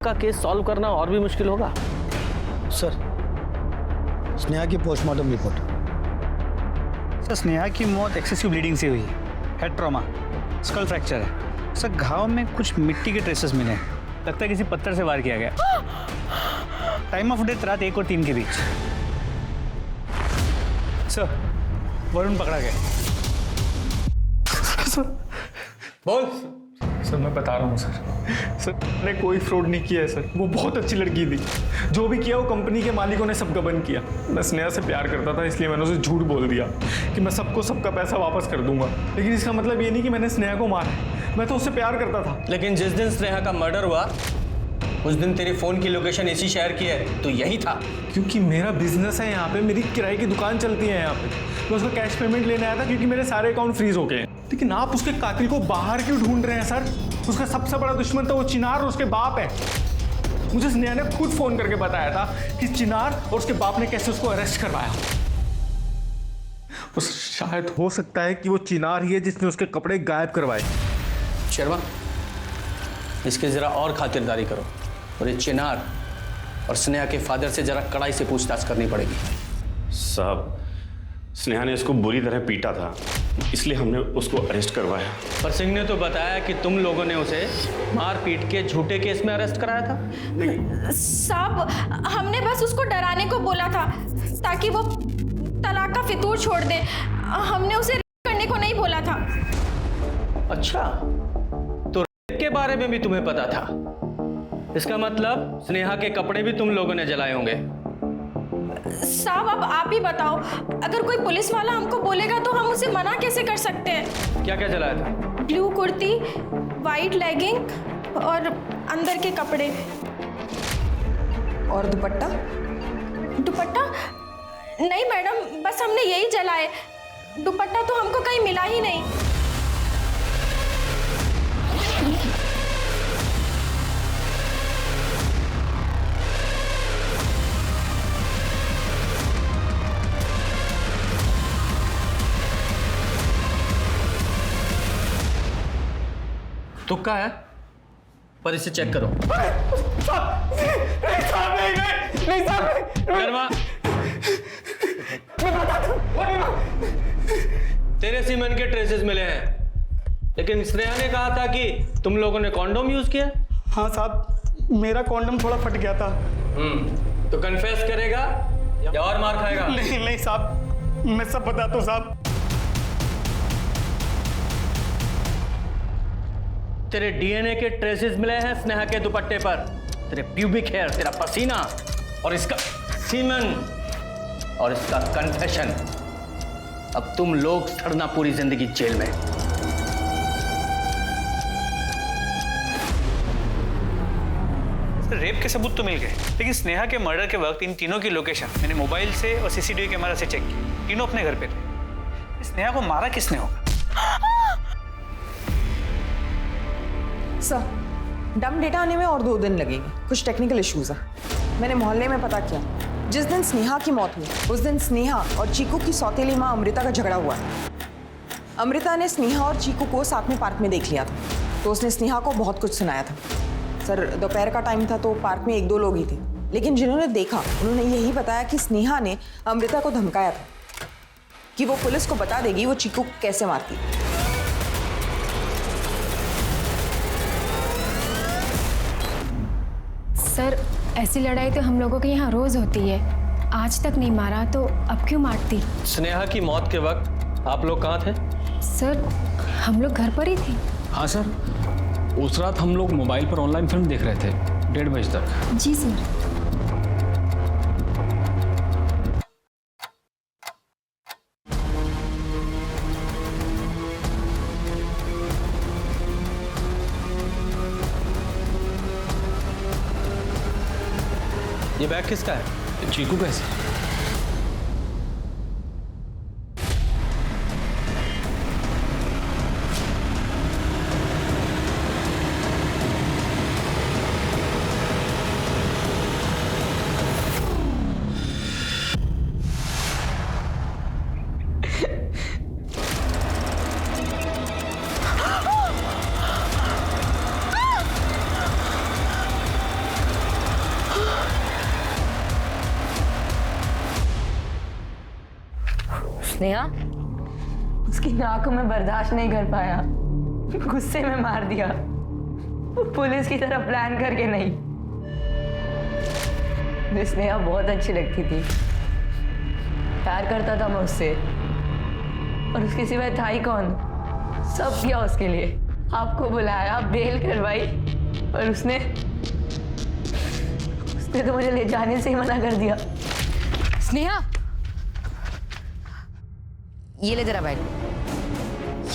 का केस सॉल्व करना और भी मुश्किल होगा। सर स्नेहा की पोस्टमार्टम रिपोर्ट। सर स्नेहा की मौत एक्सेसिव ब्लीडिंग से हुई है, हेड ट्रॉमा, स्कल फ्रैक्चर है। सर घाव में कुछ मिट्टी के ट्रेसेस मिले हैं, लगता है किसी पत्थर से वार किया गया। टाइम ऑफ डेथ रात 1 और 3 के बीच। सर वरुण पकड़ा गया। सर बोल। सर मैं बता रहा हूँ सर मैंने कोई फ्रॉड नहीं किया है सर। वो बहुत अच्छी लड़की थी, जो भी किया वो कंपनी के मालिकों ने सब गबन किया। मैं स्नेहा से प्यार करता था, इसलिए मैंने उसे झूठ बोल दिया कि मैं सबको सबका पैसा वापस कर दूंगा, लेकिन इसका मतलब ये नहीं कि मैंने स्नेहा को मारा है। मैं तो उससे प्यार करता था। लेकिन जिस दिन स्नेहा का मर्डर हुआ उस दिन तेरी फोन की लोकेशन इसी शहर की है, तो यही था। क्योंकि मेरा बिजनेस है यहाँ पे, मेरी किराए की दुकान चलती है यहाँ पे। मैं उसका कैश पेमेंट लेने आया था क्योंकि मेरे सारे अकाउंट फ्रीज हो गए हैं। लेकिन आप उसके कातिल को बाहर क्यों ढूंढ रहे हैं सर? उसका सबसे बड़ा दुश्मन था वो चिनार और उसके बाप है। मुझे स्नेहा ने खुद फोन करके बताया था कि चिनार और उसके बाप ने कैसे उसको अरेस्ट करवाया। तो शायद हो सकता है कि वो चिनार ही है जिसने उसके कपड़े गायब करवाए। शर्मा इसके जरा और खातिरदारी करो और ये चिनार और स्नेहा के फादर से जरा कड़ाई से पूछताछ करनी पड़ेगी। साहब स्नेहा ने इसको बुरी तरह पीटा था, इसलिए हमने उसको अरेस्ट करवाया। पर सिंह ने तो बताया कि तुम लोगों ने उसे मार पीट के झूठे केस में अरेस्ट कराया था। साहब हमने बस उसको डराने को बोला था ताकि वो तलाक का फितूर छोड़ दे। हमने उसे रेप करने को नहीं बोला था। अच्छा तो रेप के बारे में भी तुम्हें पता था? इसका मतलब स्नेहा के कपड़े भी तुम लोगों ने जलाए होंगे। साहब अब आप ही बताओ, अगर कोई पुलिस वाला हमको बोलेगा तो हम उसे मना कैसे कर सकते हैं? क्या क्या जलाया था? ब्लू कुर्ती, वाइट लेगिंग और अंदर के कपड़े। और दुपट्टा? दुपट्टा नहीं मैडम, बस हमने यही जलाए, दुपट्टा तो हमको कहीं मिला ही नहीं। तुक्का है, पर इसे चेक करो। तेरे सीमेंट के ट्रेसेस मिले हैं, लेकिन स्नेहा ने कहा था कि तुम लोगों ने कॉन्डोम यूज किया। हाँ साहब, मेरा कॉन्डोम थोड़ा फट गया था। तो कन्फेस करेगा या और मार खाएगा? नहीं नहीं साहब, मैं सब बताता हूँ साहब। तेरे डीएनए के ट्रेसेस मिले हैं स्नेहा के दुपट्टे पर, तेरे प्यूबिक हेयर, तेरा पसीना और इसका सीमन और इसका कन्फेशन। अब तुम लोग सड़ना पूरी जिंदगी जेल में। रेप के सबूत तो मिल गए, लेकिन स्नेहा के मर्डर के वक्त इन तीनों की लोकेशन मैंने मोबाइल से और सीसीटीवी कैमरा से चेक की। तीनों अपने घर पे थे। स्नेहा को मारा किसने होगा? सर, डम डेटा आने में और 2 दिन लगेंगे, कुछ टेक्निकल इश्यूज है। मैंने मोहल्ले में पता किया, जिस दिन स्नेहा की मौत हुई उस दिन स्नेहा और चीकू की सौतेली माँ अमृता का झगड़ा हुआ। अमृता ने स्नेहा और चीकू को साथ में पार्क में देख लिया था, तो उसने स्नेहा को बहुत कुछ सुनाया था। सर, दोपहर का टाइम था तो पार्क में 1-2 लोग ही थे, लेकिन जिन्होंने देखा उन्होंने यही बताया कि स्नेहा ने अमृता को धमकाया था कि वो पुलिस को बता देगी वो चीकू को कैसे मारती। सर, ऐसी लड़ाई तो हम लोगों के यहाँ रोज होती है, आज तक नहीं मारा तो अब क्यों मारती? स्नेहा की मौत के वक्त आप लोग कहाँ थे? सर, हम लोग घर पर ही थे। हाँ सर, उस रात हम लोग मोबाइल पर ऑनलाइन फिल्म देख रहे थे 1:30 बजे तक। जी सर। ये बैग किसका है? चीकू कैसे? स्नेहा, उसकी नाक में बर्दाश्त नहीं कर पाया, गुस्से में मार दिया, पुलिस की तरह प्लान करके नहीं। मुझे स्नेहा बहुत अच्छी लगती थी, प्यार करता था मैं उससे, और उसके सिवाय था ही कौन? सब किया उसके लिए, आपको बुलाया, बेल करवाई, और उसने तो मुझे ले जाने से ही मना कर दिया। स्नेहा, ये ले तेरा बैग।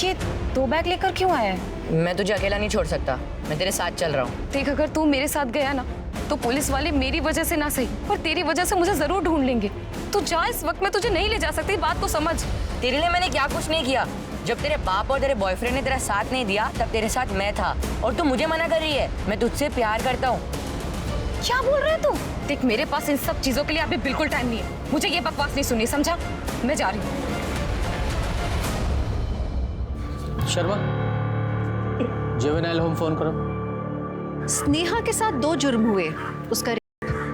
ये 2 बैग लेकर क्यों आया है? मैं तुझे अकेला नहीं छोड़ सकता, मैं तेरे साथ चल रहा हूँ। देख, अगर तू मेरे साथ गया ना तो पुलिस वाले मेरी वजह से ना सही और तेरी वजह से मुझे जरूर ढूंढ लेंगे। तू जा, इस वक्त मैं तुझे नहीं ले जा सकती, बात को समझ। तेरे लिए मैंने क्या कुछ नहीं किया। जब तेरे बाप और तेरे बॉयफ्रेंड ने तेरा साथ नहीं दिया तब तेरे साथ मैं था, और तू मुझे मना कर रही है। मैं तुझसे प्यार करता हूँ। क्या बोल रहे तू? देख, मेरे पास इन सब चीजों के लिए अभी बिल्कुल टाइम नहीं है, मुझे ये बकवास नहीं सुननी, समझा? मैं जा रही हूँ। शर्मा, जुवेनाइल होम फोन करो। स्नेहा के साथ 2 जुर्म हुए,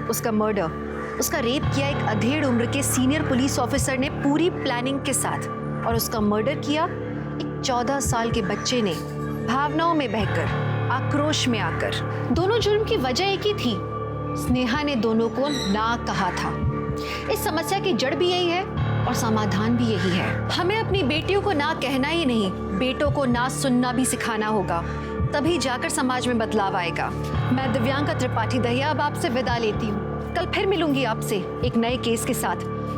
उसका मर्डर, उसका रेप किया एक अधेड़ उम्र के सीनियर पुलिस ऑफिसर ने पूरी प्लानिंग के साथ, और उसका मर्डर किया एक 14 साल के बच्चे ने भावनाओं में बहकर, आक्रोश में आकर। दोनों जुर्म की वजह एक ही थी, स्नेहा ने दोनों को ना कहा था। इस समस्या की जड़ भी यही है और समाधान भी यही है। हमें अपनी बेटियों को ना कहना ही नहीं, बेटों को ना सुनना भी सिखाना होगा, तभी जाकर समाज में बदलाव आएगा। मैं दिव्यांका त्रिपाठी दहिया अब आपसे विदा लेती हूँ। कल फिर मिलूंगी आपसे एक नए केस के साथ।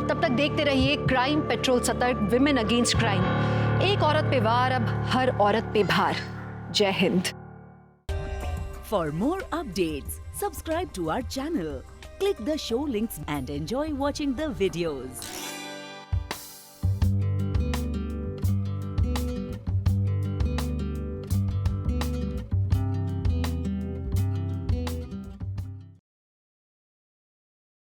तब तक देखते रहिए क्राइम पेट्रोल सतर्क, विमेन अगेंस्ट क्राइम। एक औरत पे वार, अब हर औरत पे भार। जय Hind. For more updates, subscribe to our channel, Click the show links and enjoy watching the videos.